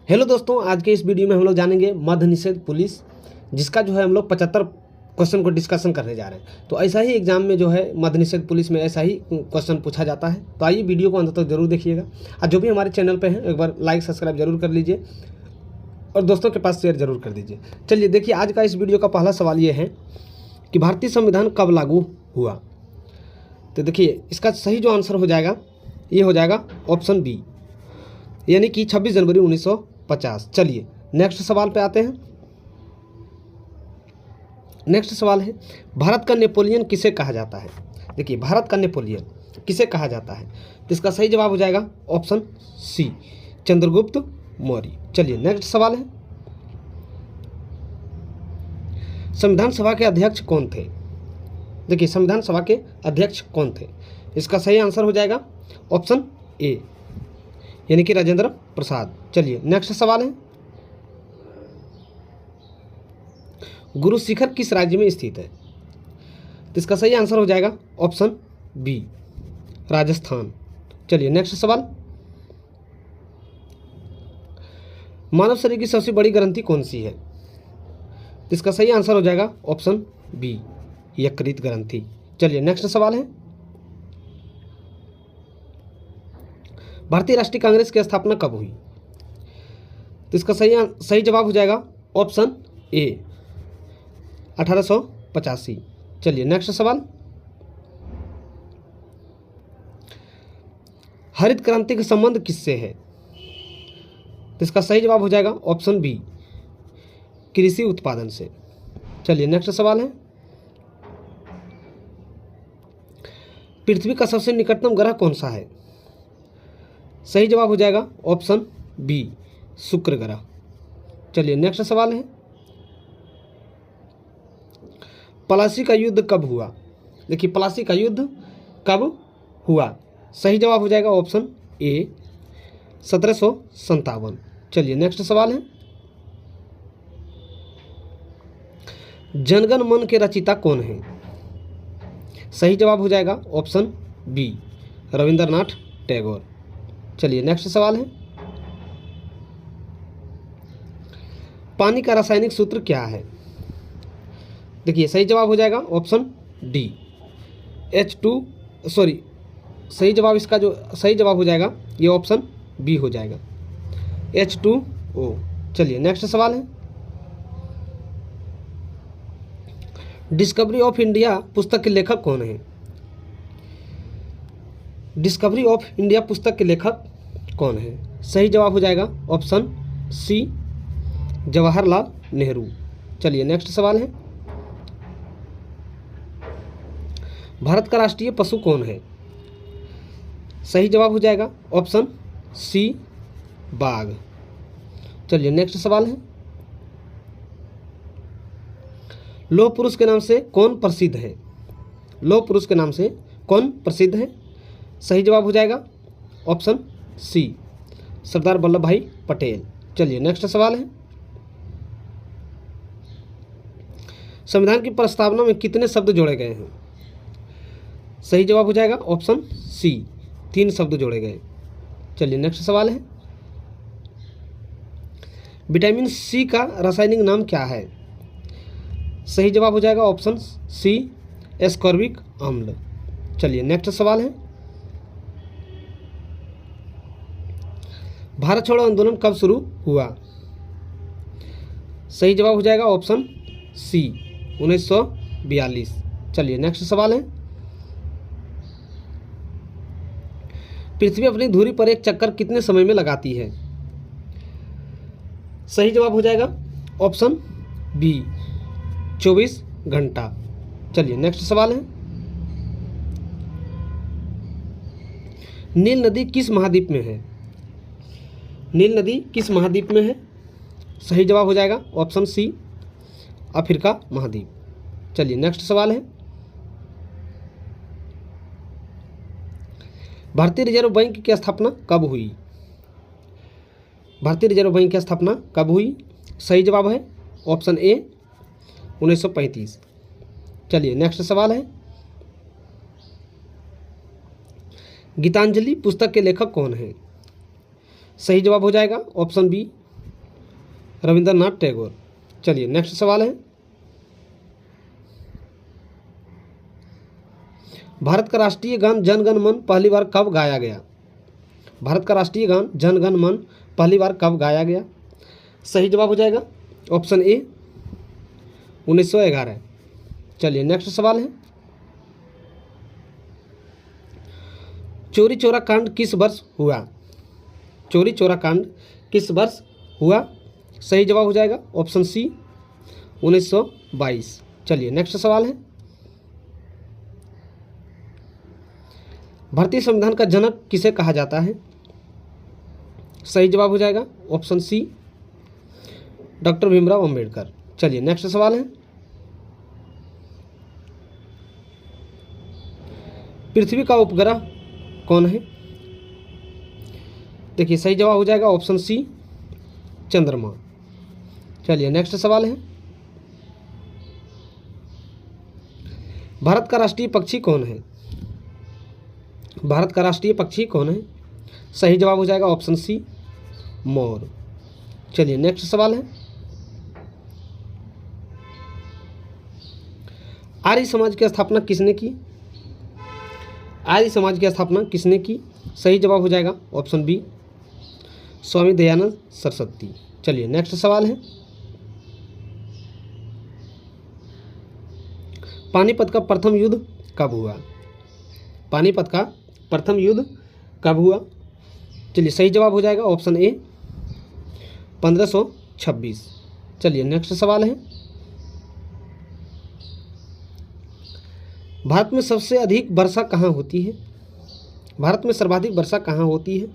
Hello दोस्तों, आज के इस वीडियो में हम लोग जानेंगे मद्य निषेध पुलिस, जिसका जो है हम लोग 75 क्वेश्चन को डिस्कशन करने जा रहे हैं। तो ऐसा ही एग्जाम में जो है मद्य निषेध पुलिस में ऐसा ही क्वेश्चन पूछा जाता है। तो आइए वीडियो को अंत तक जरूर देखिएगा। और जो भी हमारे चैनल पे हैं एक बार लाइक सब्सक्राइब जरूर कर लीजिए और दोस्तों के पास शेयर जरूर कर दीजिए। चलिए देखिए, आज का इस वीडियो का पहला सवाल ये है कि भारतीय संविधान कब लागू हुआ। तो देखिए, इसका सही जो आंसर हो जाएगा ये हो जाएगा ऑप्शन बी, यानी कि 26 जनवरी 1950। चलिए नेक्स्ट सवाल पे आते हैं। नेक्स्ट सवाल है, भारत का नेपोलियन किसे कहा जाता है। देखिए, भारत का नेपोलियन किसे कहा जाता है, तो इसका सही जवाब हो जाएगा ऑप्शन सी, चंद्रगुप्त मौर्य। चलिए नेक्स्ट सवाल है, संविधान सभा के अध्यक्ष कौन थे। देखिए, संविधान सभा के अध्यक्ष कौन थे, इसका सही आंसर हो जाएगा ऑप्शन ए, यानी कि राजेंद्र प्रसाद। चलिए नेक्स्ट सवाल है, गुरु शिखर किस राज्य में स्थित है। तो इसका सही आंसर हो जाएगा ऑप्शन बी, राजस्थान। चलिए नेक्स्ट सवाल, मानव शरीर की सबसे बड़ी ग्रंथि कौन सी है। तो इसका सही आंसर हो जाएगा ऑप्शन बी, यकृत ग्रंथि। चलिए नेक्स्ट सवाल है, भारतीय राष्ट्रीय कांग्रेस की स्थापना कब हुई। तो इसका सही जवाब हो जाएगा ऑप्शन ए, 1885। चलिए नेक्स्ट सवाल, हरित क्रांति का संबंध किससे है। तो इसका सही जवाब हो जाएगा ऑप्शन बी, कृषि उत्पादन से। चलिए नेक्स्ट सवाल है, पृथ्वी का सबसे निकटतम ग्रह कौन सा है। सही जवाब हो जाएगा ऑप्शन बी, शुक्र ग्रह। चलिए नेक्स्ट सवाल है, पलासी का युद्ध कब हुआ। देखिए, पलासी का युद्ध कब हुआ, सही जवाब हो जाएगा ऑप्शन ए, 1757। चलिए नेक्स्ट सवाल है, जनगण मन के रचयिता कौन है। सही जवाब हो जाएगा ऑप्शन बी, रविंद्रनाथ टैगोर। चलिए नेक्स्ट सवाल है, पानी का रासायनिक सूत्र क्या है। देखिए, सही जवाब हो जाएगा ऑप्शन डी, सही जवाब, इसका जो सही जवाब हो जाएगा ये ऑप्शन बी हो जाएगा, H2O। चलिए नेक्स्ट सवाल है, डिस्कवरी ऑफ इंडिया पुस्तक के लेखक कौन है। डिस्कवरी ऑफ इंडिया पुस्तक के लेखक कौन है, सही जवाब हो जाएगा ऑप्शन सी, जवाहरलाल नेहरू। चलिए नेक्स्ट सवाल है, भारत का राष्ट्रीय पशु कौन है। सही जवाब हो जाएगा ऑप्शन सी, बाघ। चलिए नेक्स्ट सवाल है, लौह पुरुष के नाम से कौन प्रसिद्ध है। लौह पुरुष के नाम से कौन प्रसिद्ध है, सही जवाब हो जाएगा ऑप्शन सी, सरदार वल्लभ भाई पटेल। चलिए नेक्स्ट सवाल है, संविधान की प्रस्तावना में कितने शब्द जोड़े गए हैं। सही जवाब हो जाएगा ऑप्शन सी, 3 शब्द जोड़े गए। चलिए नेक्स्ट सवाल है, विटामिन सी का रासायनिक नाम क्या है। सही जवाब हो जाएगा ऑप्शन सी, एस्कॉर्बिक अम्ल। चलिए नेक्स्ट सवाल है, भारत छोड़ो आंदोलन कब शुरू हुआ। सही जवाब हो जाएगा ऑप्शन सी, 1942। चलिए नेक्स्ट सवाल है, पृथ्वी अपनी धुरी पर एक चक्कर कितने समय में लगाती है। सही जवाब हो जाएगा ऑप्शन बी, 24 घंटा। चलिए नेक्स्ट सवाल है, नील नदी किस महाद्वीप में है। नील नदी किस महाद्वीप में है, सही जवाब हो जाएगा ऑप्शन सी, अफ्रीका महाद्वीप। चलिए नेक्स्ट सवाल है, भारतीय रिजर्व बैंक की स्थापना कब हुई। भारतीय रिजर्व बैंक की स्थापना कब हुई, सही जवाब है ऑप्शन ए, 1935। चलिए नेक्स्ट सवाल है, गीतांजलि पुस्तक के लेखक कौन है। सही जवाब हो जाएगा ऑप्शन बी, रविंद्रनाथ टैगोर। चलिए नेक्स्ट सवाल है, भारत का राष्ट्रीय गान जन गण मन पहली बार कब गाया गया? भारत का राष्ट्रीय गान जन गण मन पहली बार कब गाया गया? सही जवाब हो जाएगा ऑप्शन ए 1911। चलिए नेक्स्ट सवाल है, चौरी चौरा कांड किस वर्ष हुआ? चौरी चौरा कांड किस वर्ष हुआ? सही जवाब हो जाएगा ऑप्शन सी 1922। चलिए नेक्स्ट सवाल है, भारतीय संविधान का जनक किसे कहा जाता है? सही जवाब हो जाएगा option C doctor Bhimrao Ambedkar. चलिए नेक्स्ट सवाल है, पृथ्वी का उपग्रह कौन है? देखिए सही जवाब हो जाएगा ऑप्शन सी चंद्रमा। चलिए नेक्स्ट सवाल है, भारत का राष्ट्रीय पक्षी कौन है? भारत का राष्ट्रीय पक्षी कौन है? सही जवाब हो जाएगा ऑप्शन सी मोर। चलिए नेक्स्ट सवाल है, आर्य समाज की स्थापना किसने की? आर्य समाज की स्थापना किसने की? सही जवाब हो जाएगा ऑप्शन बी स्वामी दयानंद सरस्वती। चलिए नेक्स्ट सवाल है, पानीपत का प्रथम युद्ध कब हुआ? पानीपत का प्रथम युद्ध कब हुआ? चलिए सही जवाब हो जाएगा ऑप्शन ए 1526। चलिए नेक्स्ट सवाल है, भारत में सबसे अधिक वर्षा कहाँ होती है? भारत में सर्वाधिक वर्षा कहाँ होती है?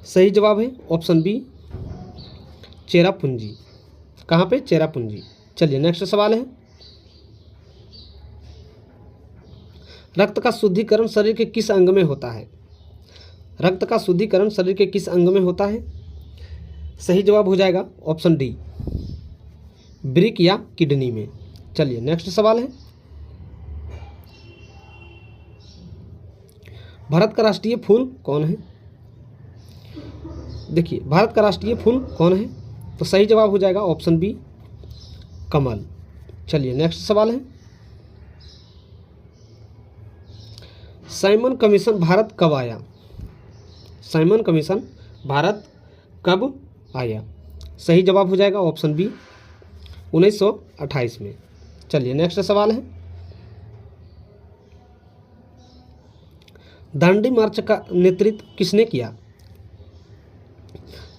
सही जवाब है ऑप्शन बी चेरापूंजी। कहाँ पे? चेरापूंजी। चलिए नेक्स्ट सवाल है, रक्त का शुद्धिकरण शरीर के किस अंग में होता है? रक्त का शुद्धिकरण शरीर के किस अंग में होता है? सही जवाब हो जाएगा ऑप्शन डी ब्रिक या किडनी में। चलिए नेक्स्ट सवाल है, भारत का राष्ट्रीय फूल कौन है? देखिए भारत का राष्ट्रीय फूल कौन है? तो सही जवाब हो जाएगा ऑप्शन बी कमल। चलिए नेक्स्ट सवाल है, साइमन कमीशन भारत कब आया? साइमन कमीशन भारत कब आया? सही जवाब हो जाएगा ऑप्शन बी 1928 में। चलिए नेक्स्ट सवाल है, दांडी मार्च का नेतृत्व किसने किया?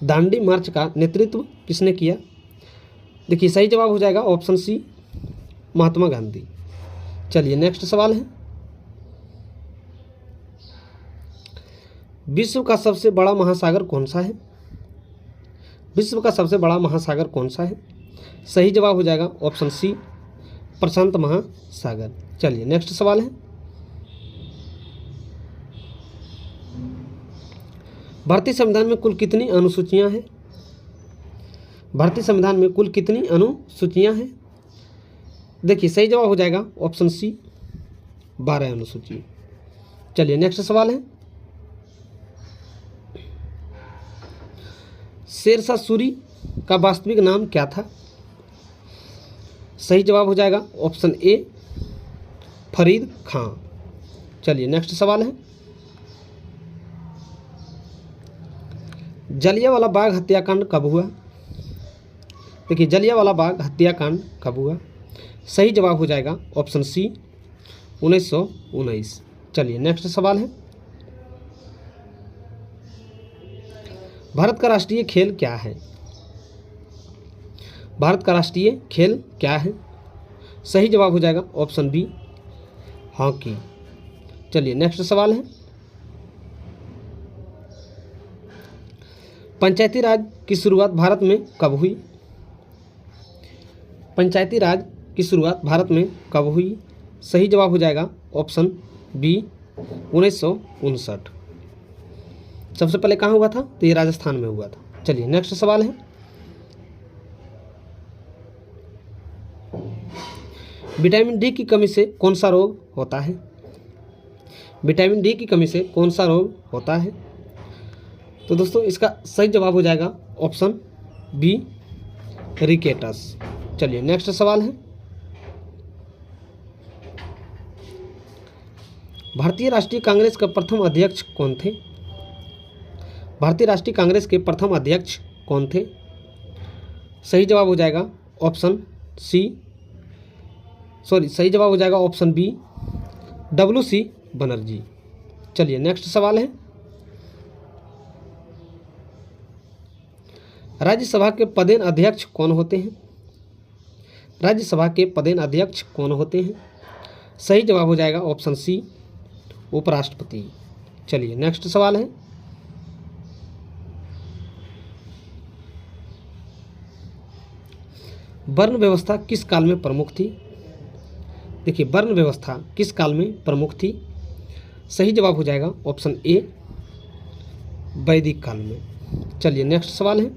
दांडी मार्च का नेतृत्व किसने किया? देखिए सही जवाब हो जाएगा ऑप्शन सी महात्मा गांधी। चलिए नेक्स्ट सवाल है, विश्व का सबसे बड़ा महासागर कौन सा है? विश्व का सबसे बड़ा महासागर कौन सा है? सही जवाब हो जाएगा ऑप्शन सी प्रशांत महासागर। चलिए नेक्स्ट सवाल है, भारतीय संविधान में कुल कितनी अनुसूचियां हैं? भारतीय संविधान में कुल कितनी अनुसूचियां हैं? देखिए सही जवाब हो जाएगा ऑप्शन सी 12 अनुसूची। चलिए नेक्स्ट सवाल है, शेरशाह सूरी का वास्तविक नाम क्या था? सही जवाब हो जाएगा ऑप्शन ए फरीद खां। चलिए नेक्स्ट सवाल है, जलियांवाला बाग हत्याकांड कब हुआ? देखिए जलियांवाला बाग हत्याकांड कब हुआ? सही जवाब हो जाएगा ऑप्शन सी 1919। चलिए नेक्स्ट सवाल है, भारत का राष्ट्रीय खेल क्या है? भारत का राष्ट्रीय खेल क्या है? सही जवाब हो जाएगा ऑप्शन बी हॉकी। चलिए नेक्स्ट सवाल है, पंचायती राज की शुरुआत भारत में कब हुई? पंचायती राज की शुरुआत भारत में कब हुई? सही जवाब हो जाएगा ऑप्शन बी 1959। सबसे पहले कहाँ हुआ था? तो ये राजस्थान में हुआ था। चलिए नेक्स्ट सवाल है, विटामिन डी की कमी से कौन सा रोग होता है? विटामिन डी की कमी से कौन सा रोग होता है? तो दोस्तों इसका सही जवाब हो जाएगा ऑप्शन बी रिकेटस। चलिए नेक्स्ट सवाल है, भारतीय राष्ट्रीय कांग्रेस का प्रथम अध्यक्ष कौन थे? भारतीय राष्ट्रीय कांग्रेस के प्रथम अध्यक्ष कौन थे? सही जवाब हो जाएगा ऑप्शन बी, WC बनर्जी। चलिए नेक्स्ट सवाल है, राज्यसभा के पदेन अध्यक्ष कौन होते हैं? राज्यसभा के पदेन अध्यक्ष कौन होते हैं? सही जवाब हो जाएगा ऑप्शन सी, उपराष्ट्रपति। चलिए नेक्स्ट सवाल है, वर्ण व्यवस्था किस काल में प्रमुख थी? देखिए, वर्ण व्यवस्था किस काल में प्रमुख थी? सही जवाब हो जाएगा ऑप्शन ए, वैदिक काल में। चलिए नेक्स्ट सवाल है,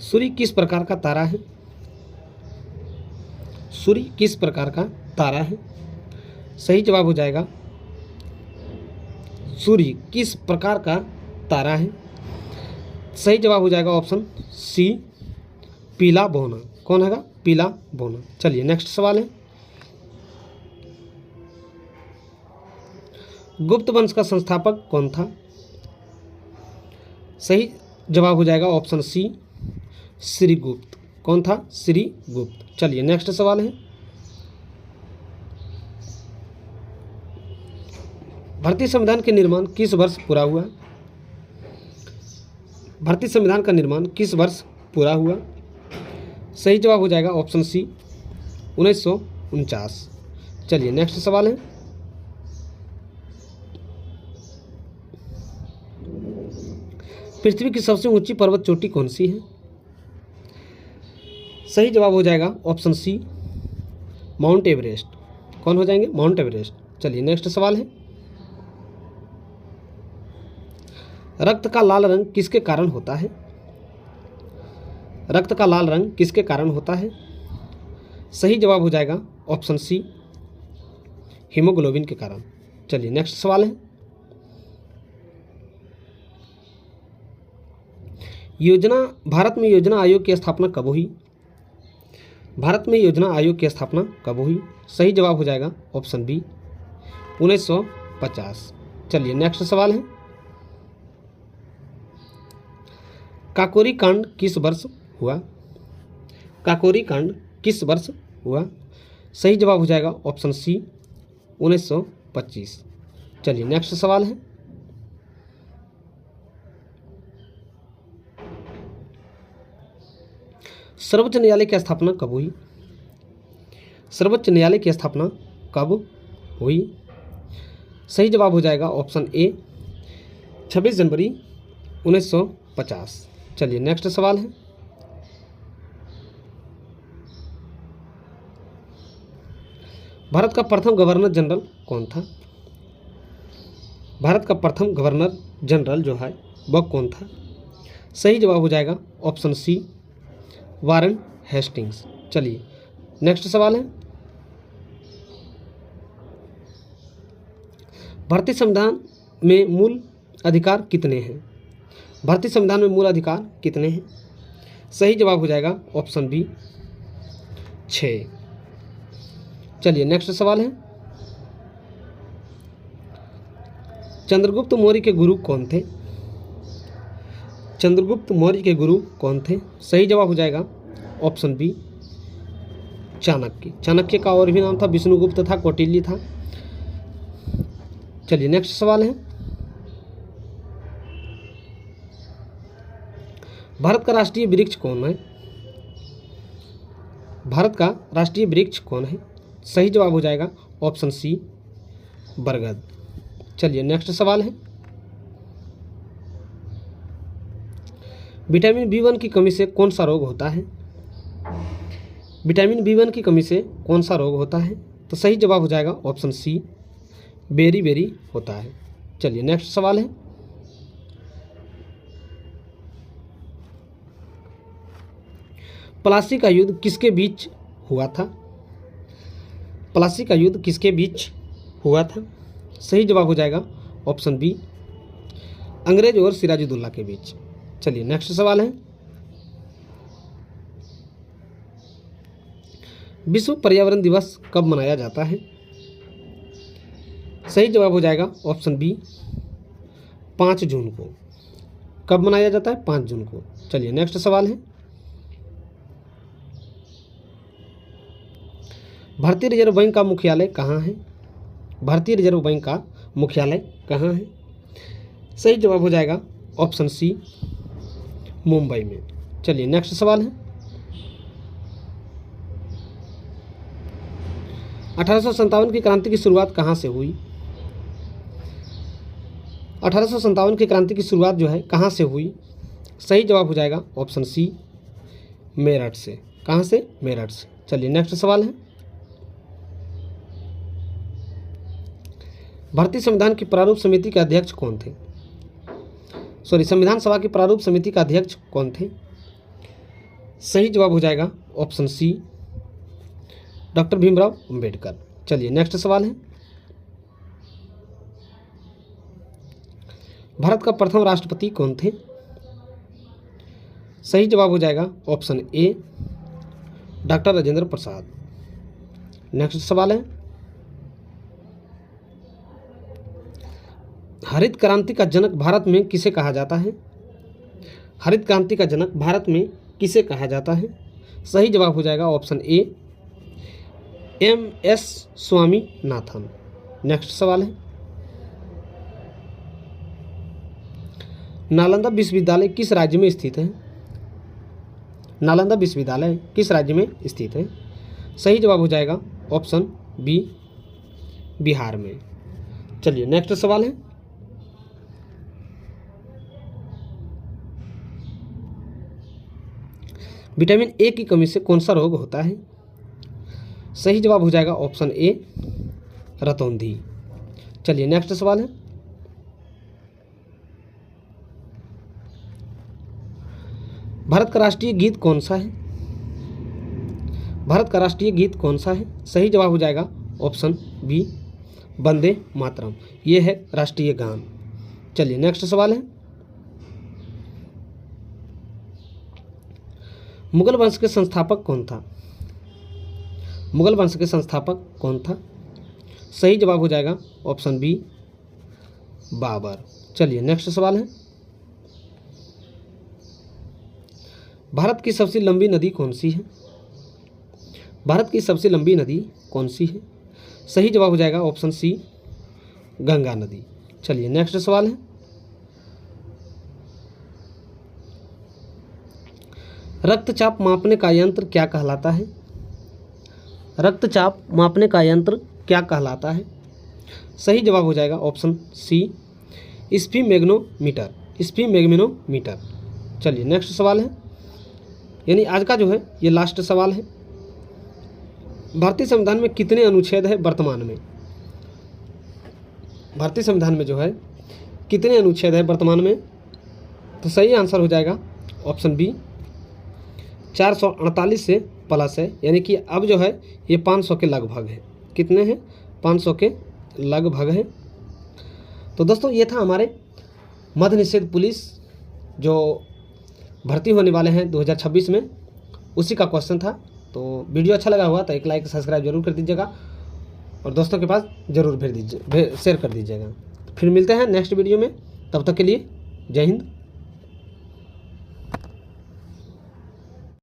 सूर्य किस प्रकार का तारा है? सूर्य किस प्रकार का तारा है? सही जवाब हो जाएगा सूर्य किस प्रकार का तारा है? सही जवाब हो जाएगा ऑप्शन सी, पीला बौना। कौन हैगा? पीला बौना। चलिए नेक्स्ट सवाल है, गुप्त वंश का संस्थापक कौन था? सही जवाब हो जाएगा ऑप्शन सी, श्रीगुप्त। कौन था? श्रीगुप्त। चलिए नेक्स्ट सवाल है, भारतीय संविधान के निर्माण किस वर्ष पूरा हुआ? भारतीय संविधान का निर्माण किस वर्ष पूरा हुआ? सही जवाब हो जाएगा ऑप्शन सी, 1949। चलिए नेक्स्ट सवाल है, पृथ्वी की सबसे ऊंची पर्वत चोटी कौन सी है? सही जवाब हो जाएगा ऑप्शन सी, माउंट एवरेस्ट। कौन हो जाएंगे? Mount Everest. चलिए नेक्स्ट सवाल है, रक्त का लाल रंग किसके कारण होता है? रक्त का लाल रंग किसके कारण होता है? सही जवाब हो जाएगा ऑप्शन सी, हीमोग्लोबिन के कारण। चलिए नेक्स्ट सवाल है, भारत में योजना आयोग की स्थापना कब हुई? भारत में योजना आयोग की स्थापना कब हुई? सही जवाब हो जाएगा ऑप्शन बी, 1950। चलिए नेक्स्ट सवाल है, काकोरी कांड किस वर्ष हुआ? काकोरी कांड किस वर्ष हुआ? सही जवाब हो जाएगा ऑप्शन सी, 1925। चलिए नेक्स्ट सवाल है, सर्वोच्च न्यायालय की स्थापना कब हुई? सर्वोच्च न्यायालय की स्थापना कब हुई? सही जवाब हो जाएगा ऑप्शन ए, 26 जनवरी 1950। चलिए नेक्स्ट सवाल है, भारत का प्रथम गवर्नर जनरल कौन था? भारत का प्रथम गवर्नर जनरल जो है वह कौन था? सही जवाब हो जाएगा ऑप्शन सी, वारन हेस्टिंग्स। चलिए नेक्स्ट सवाल है, भारतीय संविधान में मूल अधिकार कितने हैं? भारतीय संविधान में मूल अधिकार कितने हैं? सही जवाब हो जाएगा ऑप्शन बी, 6। चलिए नेक्स्ट सवाल है, चंद्रगुप्त मौर्य के गुरु कौन थे? चंद्रगुप्त मौर्य के गुरु कौन थे? सही जवाब हो जाएगा ऑप्शन बी, चाणक्य। चाणक्य का और भी नाम था विष्णुगुप्त था, कौटिल्य था। चलिए नेक्स्ट सवाल है, भारत का राष्ट्रीय वृक्ष कौन है? भारत का राष्ट्रीय वृक्ष कौन है? सही जवाब हो जाएगा ऑप्शन सी, बरगद। चलिए नेक्स्ट सवाल है, विटामिन B1 की कमी से कौन सा रोग होता है? विटामिन B1 की कमी से कौन सा रोग होता है? तो सही जवाब हो जाएगा ऑप्शन सी, बेरी होता है। चलिए नेक्स्ट सवाल है, प्लासी का युद्ध किसके बीच हुआ था? प्लासी का युद्ध किसके बीच हुआ था? सही जवाब हो जाएगा ऑप्शन बी, अंग्रेज और सिराजुद्दौला के बीच। चलिए नेक्स्ट सवाल है, विश्व पर्यावरण दिवस कब मनाया जाता है? सही जवाब हो जाएगा ऑप्शन बी 5 जून को। कब मनाया जाता है? 5 जून को। चलिए नेक्स्ट सवाल है, भारतीय रिजर्व बैंक का मुख्यालय कहाँ है? भारतीय रिजर्व बैंक का मुख्यालय कहाँ है? सही जवाब हो जाएगा ऑप्शन सी मुंबई में। चलिए नेक्स्ट सवाल है, 1857 की क्रांति की शुरुआत कहाँ से हुई? 1857 की क्रांति की शुरुआत जो है कहाँ से हुई? सही जवाब हो जाएगा ऑप्शन सी मेरठ से। कहाँ से? मेरठ से। चलिए नेक्स्ट सवाल है, भारतीय संविधान की प्रारूप समिति के अध्यक्ष कौन थे? संविधान सभा की प्रारूप समिति का अध्यक्ष कौन थे? सही जवाब हो जाएगा option C doctor Bhimrao Ambedkar. चलिए नेक्स्ट सवाल है, भारत का प्रथम राष्ट्रपति कौन थे? सही जवाब हो जाएगा option A doctor Rajendra Prasad. Next सवाल है, हरित क्रांति का जनक भारत में किसे कहा जाता है? हरित क्रांति का जनक भारत में किसे कहा जाता है? सही जवाब हो जाएगा option A MS Swaminathan. Next सवाल है, नालंदा विश्वविद्यालय किस राज्य में स्थित है? नालंदा विश्वविद्यालय किस राज्य में स्थित है? सही जवाब हो जाएगा ऑप्शन बी बिहार में। चलिए नेक्स्ट सवाल है, विटामिन ए की कमी से कौन सा रोग होता है? सही जवाब हो जाएगा ऑप्शन ए रतौंधी। चलिए नेक्स्ट सवाल है, भारत का राष्ट्रीय गीत कौन सा है? भारत का राष्ट्रीय गीत कौन सा है? सही जवाब हो जाएगा ऑप्शन बी वंदे मातरम। ये है राष्ट्रीय गान। चलिए नेक्स्ट सवाल है, मुगल वंश के संस्थापक कौन था? मुगल वंश के संस्थापक कौन था? सही जवाब हो जाएगा ऑप्शन बी बाबर। चलिए नेक्स्ट सवाल है, भारत की सबसे लंबी नदी कौन सी है? भारत की सबसे लंबी नदी कौन सी है? सही जवाब हो जाएगा ऑप्शन सी गंगा नदी। चलिए नेक्स्ट सवाल है, रक्तचाप मापने का यंत्र क्या कहलाता है? रक्तचाप मापने का यंत्र क्या कहलाता है? सही जवाब हो जाएगा ऑप्शन सी स्फीमैग्नोमीटर। स्फीमैग्नोमीटर। चलिए नेक्स्ट सवाल है, यानी आज का जो है ये लास्ट सवाल है, भारतीय संविधान में कितने अनुच्छेद है वर्तमान में? भारतीय संविधान में जो है कितने अनुच्छेद है वर्तमान में? तो सही आंसर हो जाएगा ऑप्शन बी 448 से प्लस है, यानी कि अब जो है ये 500 के लगभग है। कितने हैं? 500 के लगभग है। तो दोस्तों ये था हमारे मद्य निषेध पुलिस जो भर्ती होने वाले हैं 2026 में, उसी का क्वेश्चन था। तो वीडियो अच्छा लगा हुआ तो एक लाइक सब्सक्राइब जरूर कर दीजिएगा और दोस्तों के पास जरूर शेयर कर दीजिएगा। फिर मिलते हैं नेक्स्ट वीडियो में, तब तक के लिए जय हिंद।